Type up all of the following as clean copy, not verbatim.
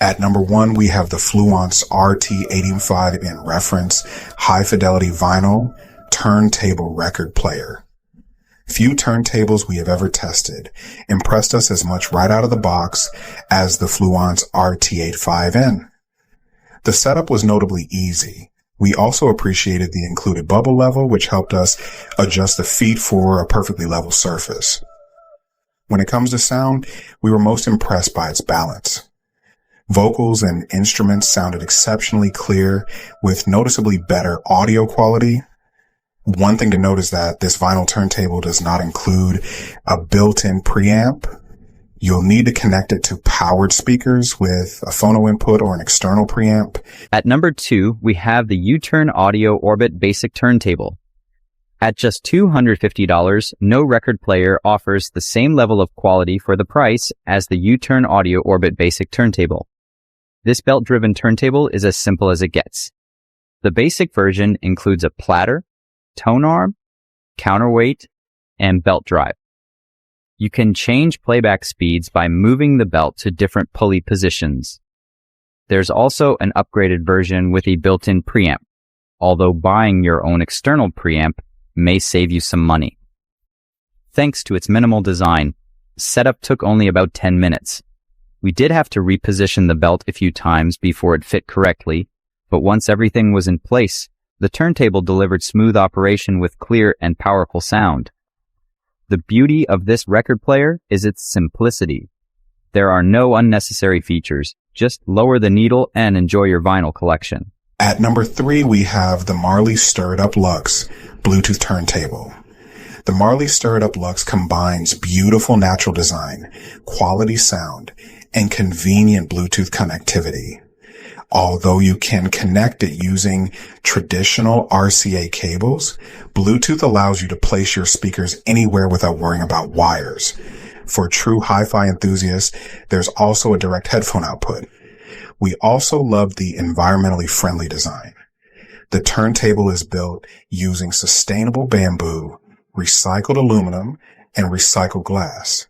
At number 1, we have the Fluance RT85 in reference high-fidelity vinyl turntable record player. Few turntables we have ever tested impressed us as much right out of the box as the Fluance RT85N. The setup was notably easy. We also appreciated the included bubble level, which helped us adjust the feet for a perfectly level surface. When it comes to sound, we were most impressed by its balance. Vocals and instruments sounded exceptionally clear with noticeably better audio quality. One thing to note is that this vinyl turntable does not include a built-in preamp. You'll need to connect it to powered speakers with a phono input or an external preamp. At number 2, we have the U-Turn Audio Orbit Basic Turntable. At just $250, no record player offers the same level of quality for the price as the U-Turn Audio Orbit Basic Turntable. This belt-driven turntable is as simple as it gets. The basic version includes a platter, tone arm, counterweight, and belt drive. You can change playback speeds by moving the belt to different pulley positions. There's also an upgraded version with a built-in preamp, although buying your own external preamp may save you some money. Thanks to its minimal design, setup took only about 10 minutes. We did have to reposition the belt a few times before it fit correctly, but once everything was in place, the turntable delivered smooth operation with clear and powerful sound. The beauty of this record player is its simplicity. There are no unnecessary features. Just lower the needle and enjoy your vinyl collection. At number 3, we have the Marley Stir It Up Luxe Bluetooth turntable. The Marley Stir It Up Luxe combines beautiful natural design, quality sound, and convenient Bluetooth connectivity. Although you can connect it using traditional RCA cables, Bluetooth allows you to place your speakers anywhere without worrying about wires. For true hi-fi enthusiasts, there's also a direct headphone output. We also love the environmentally friendly design. The turntable is built using sustainable bamboo, recycled aluminum, and recycled glass.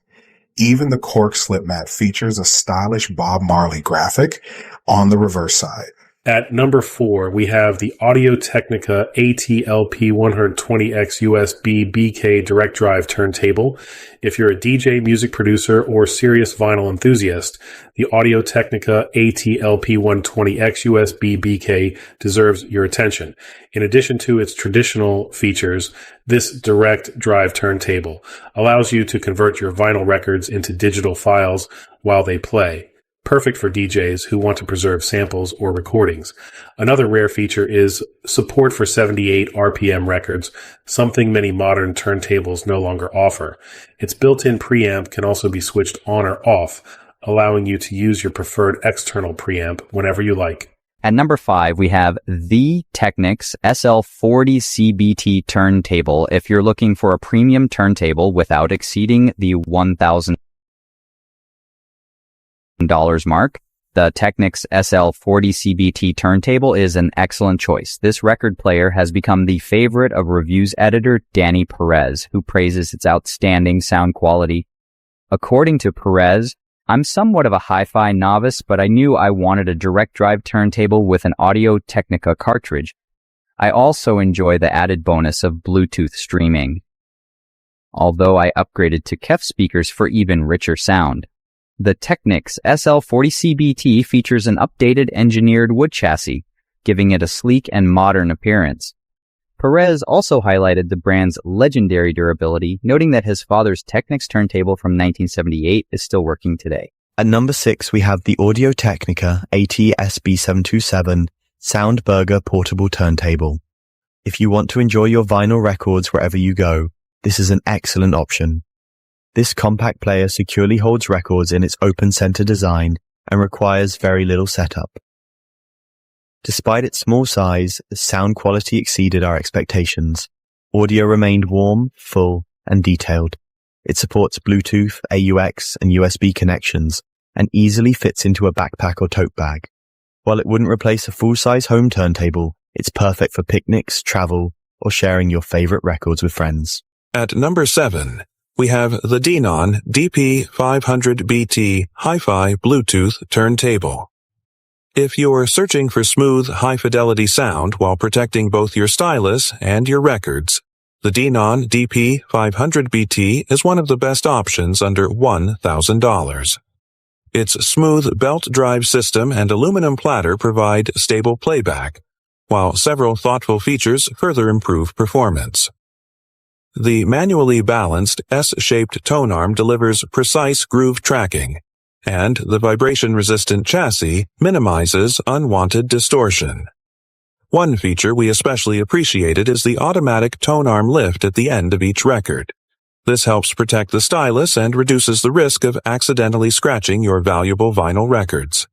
Even the cork slip mat features a stylish Bob Marley graphic on the reverse side. At number 4, we have the Audio-Technica AT-LP120X USB BK direct drive turntable. If you're a DJ, music producer, or serious vinyl enthusiast, the Audio-Technica AT-LP120X USB BK deserves your attention. In addition to its traditional features, this direct drive turntable allows you to convert your vinyl records into digital files while they play. Perfect for DJs who want to preserve samples or recordings. Another rare feature is support for 78 RPM records, something many modern turntables no longer offer. Its built-in preamp can also be switched on or off, allowing you to use your preferred external preamp whenever you like. At number 5, we have the Technics SL40CBT turntable. If you're looking for a premium turntable without exceeding the $1,000 mark, the Technics SL40CBT turntable is an excellent choice. This record player has become the favorite of reviews editor Danny Perez, who praises its outstanding sound quality. According to Perez, I'm somewhat of a hi-fi novice, but I knew I wanted a direct drive turntable with an Audio-Technica cartridge. I also enjoy the added bonus of Bluetooth streaming, although I upgraded to KEF speakers for even richer sound. The Technics SL40CBT features an updated engineered wood chassis, giving it a sleek and modern appearance. Perez also highlighted the brand's legendary durability, noting that his father's Technics turntable from 1978 is still working today. At number 6, we have the Audio-Technica AT-SB727 Soundburger Portable Turntable. If you want to enjoy your vinyl records wherever you go, this is an excellent option. This compact player securely holds records in its open center design and requires very little setup. Despite its small size, the sound quality exceeded our expectations. Audio remained warm, full, and detailed. It supports Bluetooth, AUX, and USB connections, and easily fits into a backpack or tote bag. While it wouldn't replace a full-size home turntable, it's perfect for picnics, travel, or sharing your favorite records with friends. At number 7, we have the Denon DP500BT Hi-Fi Bluetooth Turntable. If you're searching for smooth, high-fidelity sound while protecting both your stylus and your records, the Denon DP500BT is one of the best options under $1,000. Its smooth belt drive system and aluminum platter provide stable playback, while several thoughtful features further improve performance. The manually balanced S-shaped tone arm delivers precise groove tracking, and the vibration-resistant chassis minimizes unwanted distortion. One feature we especially appreciated is the automatic tone arm lift at the end of each record. This helps protect the stylus and reduces the risk of accidentally scratching your valuable vinyl records.